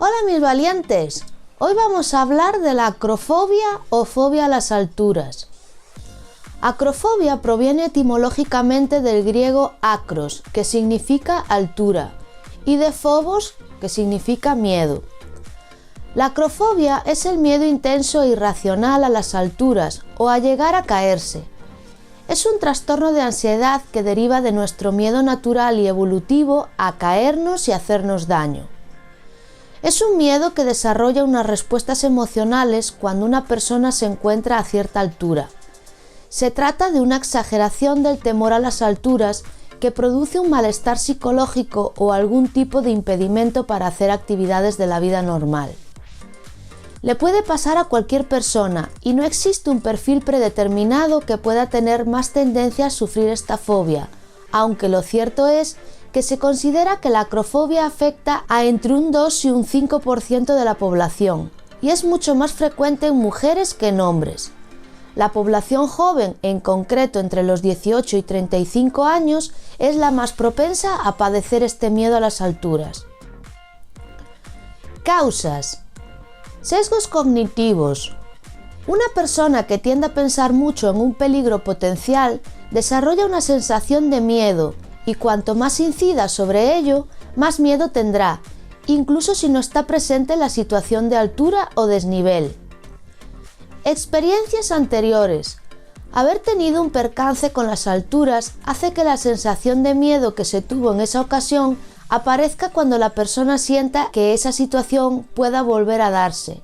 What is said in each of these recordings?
Hola mis valientes, hoy vamos a hablar de la acrofobia o fobia a las alturas. Acrofobia proviene etimológicamente del griego acros, que significa altura, y de phobos, que significa miedo. La acrofobia es el miedo intenso e irracional a las alturas o a llegar a caerse. Es un trastorno de ansiedad que deriva de nuestro miedo natural y evolutivo a caernos y hacernos daño. Es un miedo que desarrolla unas respuestas emocionales cuando una persona se encuentra a cierta altura. Se trata de una exageración del temor a las alturas que produce un malestar psicológico o algún tipo de impedimento para hacer actividades de la vida normal. Le puede pasar a cualquier persona y no existe un perfil predeterminado que pueda tener más tendencia a sufrir esta fobia, aunque lo cierto es que se considera que la acrofobia afecta a entre un 2 y un 5% de la población, y es mucho más frecuente en mujeres que en hombres. La población joven, en concreto entre los 18 y 35 años, es la más propensa a padecer este miedo a las alturas. Causas. Sesgos cognitivos. Una persona que tiende a pensar mucho en un peligro potencial desarrolla una sensación de miedo y cuanto más incida sobre ello, más miedo tendrá, incluso si no está presente en la situación de altura o desnivel. Experiencias anteriores. Haber tenido un percance con las alturas hace que la sensación de miedo que se tuvo en esa ocasión aparezca cuando la persona sienta que esa situación pueda volver a darse.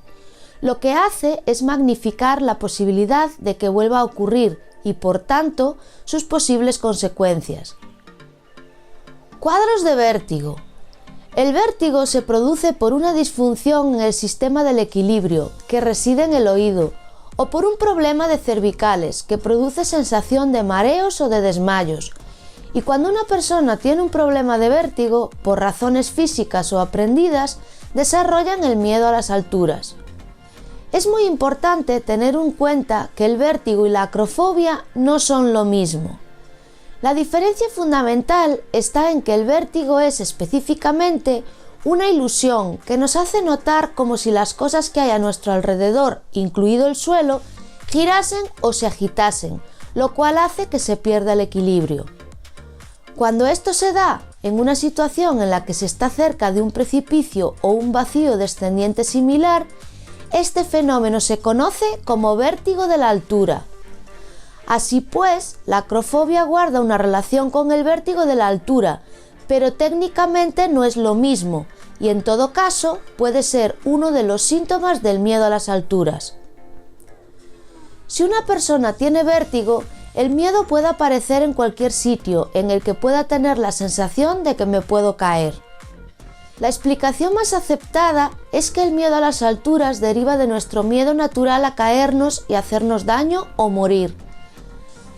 Lo que hace es magnificar la posibilidad de que vuelva a ocurrir y, por tanto, sus posibles consecuencias. Cuadros de vértigo. El vértigo se produce por una disfunción en el sistema del equilibrio, que reside en el oído, o por un problema de cervicales, que produce sensación de mareos o de desmayos. Y cuando una persona tiene un problema de vértigo, por razones físicas o aprendidas, desarrollan el miedo a las alturas. Es muy importante tener en cuenta que el vértigo y la acrofobia no son lo mismo. La diferencia fundamental está en que el vértigo es específicamente una ilusión que nos hace notar como si las cosas que hay a nuestro alrededor, incluido el suelo, girasen o se agitasen, lo cual hace que se pierda el equilibrio. Cuando esto se da en una situación en la que se está cerca de un precipicio o un vacío descendiente similar, este fenómeno se conoce como vértigo de la altura. Así pues, la acrofobia guarda una relación con el vértigo de la altura, pero técnicamente no es lo mismo y en todo caso puede ser uno de los síntomas del miedo a las alturas. Si una persona tiene vértigo, el miedo puede aparecer en cualquier sitio en el que pueda tener la sensación de que me puedo caer. La explicación más aceptada es que el miedo a las alturas deriva de nuestro miedo natural a caernos y hacernos daño o morir.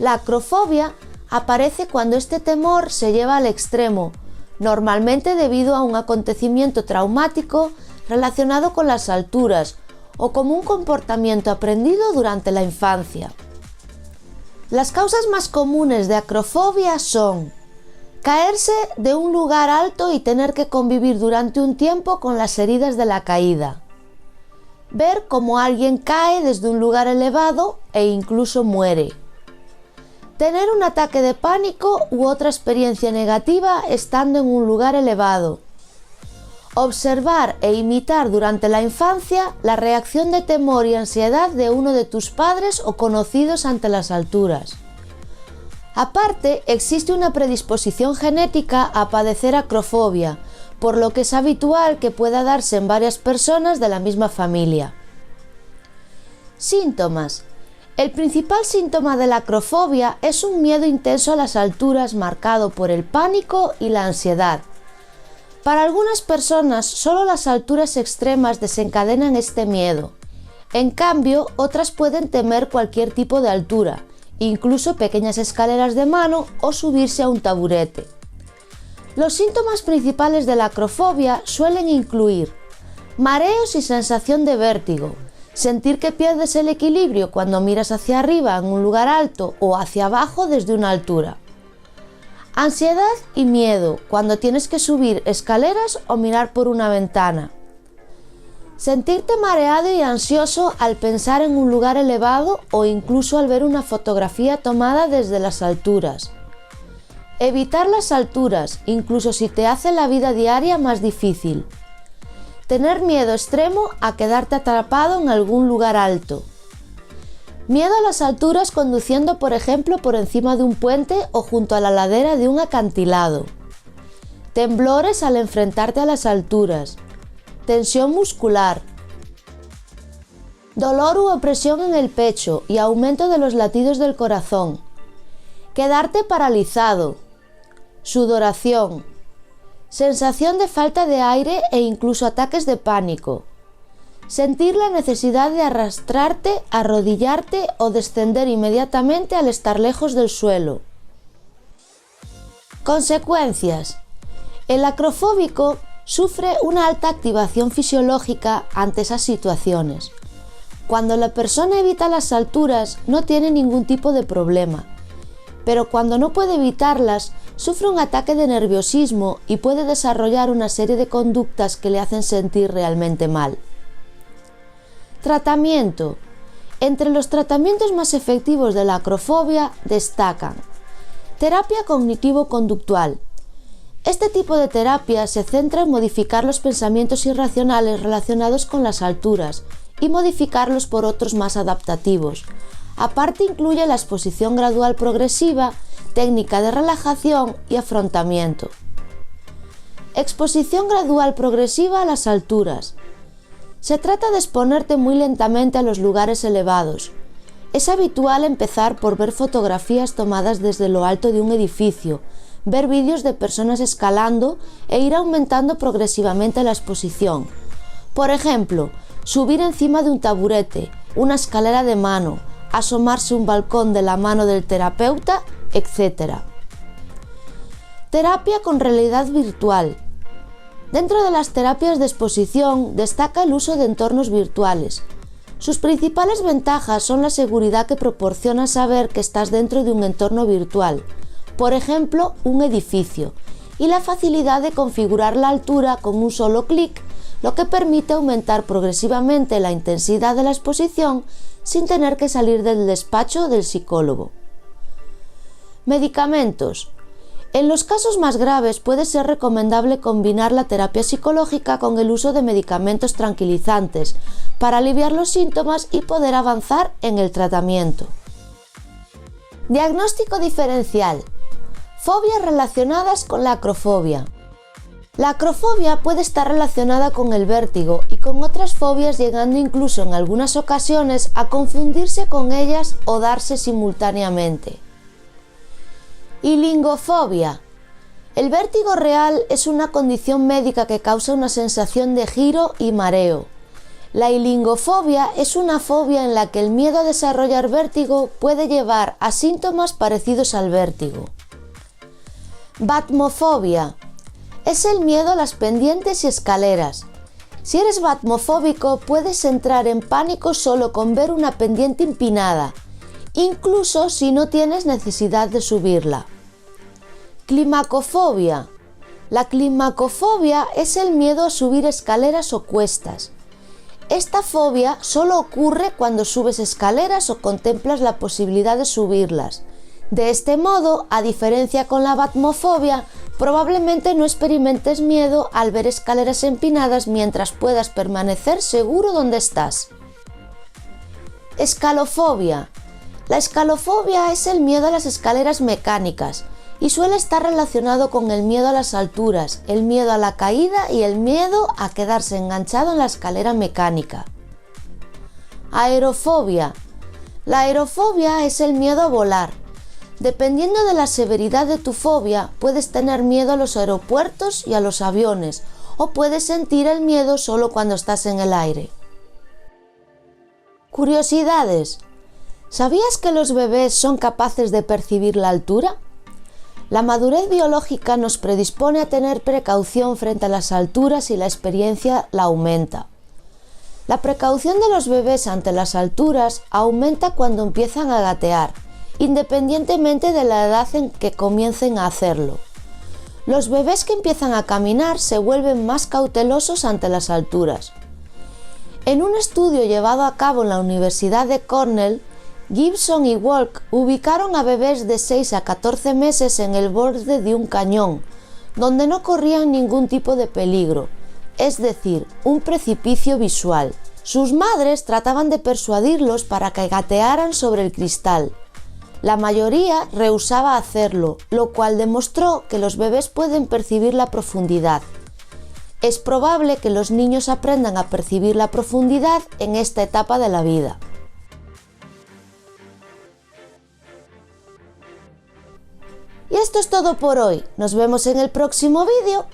La acrofobia aparece cuando este temor se lleva al extremo, normalmente debido a un acontecimiento traumático relacionado con las alturas o como un comportamiento aprendido durante la infancia. Las causas más comunes de acrofobia son caerse de un lugar alto y tener que convivir durante un tiempo con las heridas de la caída, ver cómo alguien cae desde un lugar elevado e incluso muere, tener un ataque de pánico u otra experiencia negativa estando en un lugar elevado, observar e imitar durante la infancia la reacción de temor y ansiedad de uno de tus padres o conocidos ante las alturas. Aparte, existe una predisposición genética a padecer acrofobia, por lo que es habitual que pueda darse en varias personas de la misma familia. Síntomas. El principal síntoma de la acrofobia es un miedo intenso a las alturas marcado por el pánico y la ansiedad. Para algunas personas, solo las alturas extremas desencadenan este miedo. En cambio, otras pueden temer cualquier tipo de altura, incluso pequeñas escaleras de mano o subirse a un taburete. Los síntomas principales de la acrofobia suelen incluir mareos y sensación de vértigo, sentir que pierdes el equilibrio cuando miras hacia arriba en un lugar alto o hacia abajo desde una altura. Ansiedad y miedo cuando tienes que subir escaleras o mirar por una ventana. Sentirte mareado y ansioso al pensar en un lugar elevado o incluso al ver una fotografía tomada desde las alturas. Evitar las alturas, incluso si te hace la vida diaria más difícil. Tener miedo extremo a quedarte atrapado en algún lugar alto. Miedo a las alturas conduciendo, por ejemplo, por encima de un puente o junto a la ladera de un acantilado. Temblores al enfrentarte a las alturas. Tensión muscular. Dolor u opresión en el pecho y aumento de los latidos del corazón. Quedarte paralizado. Sudoración. Sensación de falta de aire e incluso ataques de pánico. Sentir la necesidad de arrastrarte, arrodillarte o descender inmediatamente al estar lejos del suelo. Consecuencias. El acrofóbico sufre una alta activación fisiológica ante esas situaciones. Cuando la persona evita las alturas no tiene ningún tipo de problema, pero cuando no puede evitarlas, sufre un ataque de nerviosismo y puede desarrollar una serie de conductas que le hacen sentir realmente mal. Tratamiento. Entre los tratamientos más efectivos de la acrofobia destacan: terapia cognitivo-conductual. Este tipo de terapia se centra en modificar los pensamientos irracionales relacionados con las alturas y modificarlos por otros más adaptativos. Aparte, incluye la exposición gradual progresiva, técnica de relajación y afrontamiento. Exposición gradual progresiva a las alturas. Se trata de exponerte muy lentamente a los lugares elevados. Es habitual empezar por ver fotografías tomadas desde lo alto de un edificio, ver vídeos de personas escalando e ir aumentando progresivamente la exposición. Por ejemplo, subir encima de un taburete, una escalera de mano, asomarse un balcón de la mano del terapeuta, etc. Terapia con realidad virtual. Dentro de las terapias de exposición destaca el uso de entornos virtuales. Sus principales ventajas son la seguridad que proporciona saber que estás dentro de un entorno virtual, por ejemplo, un edificio, y la facilidad de configurar la altura con un solo clic, lo que permite aumentar progresivamente la intensidad de la exposición sin tener que salir del despacho del psicólogo. Medicamentos. En los casos más graves puede ser recomendable combinar la terapia psicológica con el uso de medicamentos tranquilizantes para aliviar los síntomas y poder avanzar en el tratamiento. Diagnóstico diferencial. Fobias relacionadas con la acrofobia. La acrofobia puede estar relacionada con el vértigo y con otras fobias, llegando incluso en algunas ocasiones a confundirse con ellas o darse simultáneamente. Hilingofobia. El vértigo real es una condición médica que causa una sensación de giro y mareo. La hilingofobia es una fobia en la que el miedo a desarrollar vértigo puede llevar a síntomas parecidos al vértigo. Batmofobia. Es el miedo a las pendientes y escaleras. Si eres batmofóbico, puedes entrar en pánico solo con ver una pendiente empinada, incluso si no tienes necesidad de subirla. Climacofobia. La climacofobia es el miedo a subir escaleras o cuestas. Esta fobia solo ocurre cuando subes escaleras o contemplas la posibilidad de subirlas. De este modo, a diferencia con la batmofobia, probablemente no experimentes miedo al ver escaleras empinadas mientras puedas permanecer seguro donde estás. Escalofobia. La escalofobia es el miedo a las escaleras mecánicas y suele estar relacionado con el miedo a las alturas, el miedo a la caída y el miedo a quedarse enganchado en la escalera mecánica. Aerofobia. La aerofobia es el miedo a volar. Dependiendo de la severidad de tu fobia, puedes tener miedo a los aeropuertos y a los aviones, o puedes sentir el miedo solo cuando estás en el aire. Curiosidades. ¿Sabías que los bebés son capaces de percibir la altura? La madurez biológica nos predispone a tener precaución frente a las alturas y la experiencia la aumenta. La precaución de los bebés ante las alturas aumenta cuando empiezan a gatear, independientemente de la edad en que comiencen a hacerlo. Los bebés que empiezan a caminar se vuelven más cautelosos ante las alturas. En un estudio llevado a cabo en la Universidad de Cornell, Gibson y Walk ubicaron a bebés de 6 a 14 meses en el borde de un cañón, donde no corrían ningún tipo de peligro, es decir, un precipicio visual. Sus madres trataban de persuadirlos para que gatearan sobre el cristal. La mayoría rehusaba hacerlo, lo cual demostró que los bebés pueden percibir la profundidad. Es probable que los niños aprendan a percibir la profundidad en esta etapa de la vida. Y esto es todo por hoy. Nos vemos en el próximo vídeo.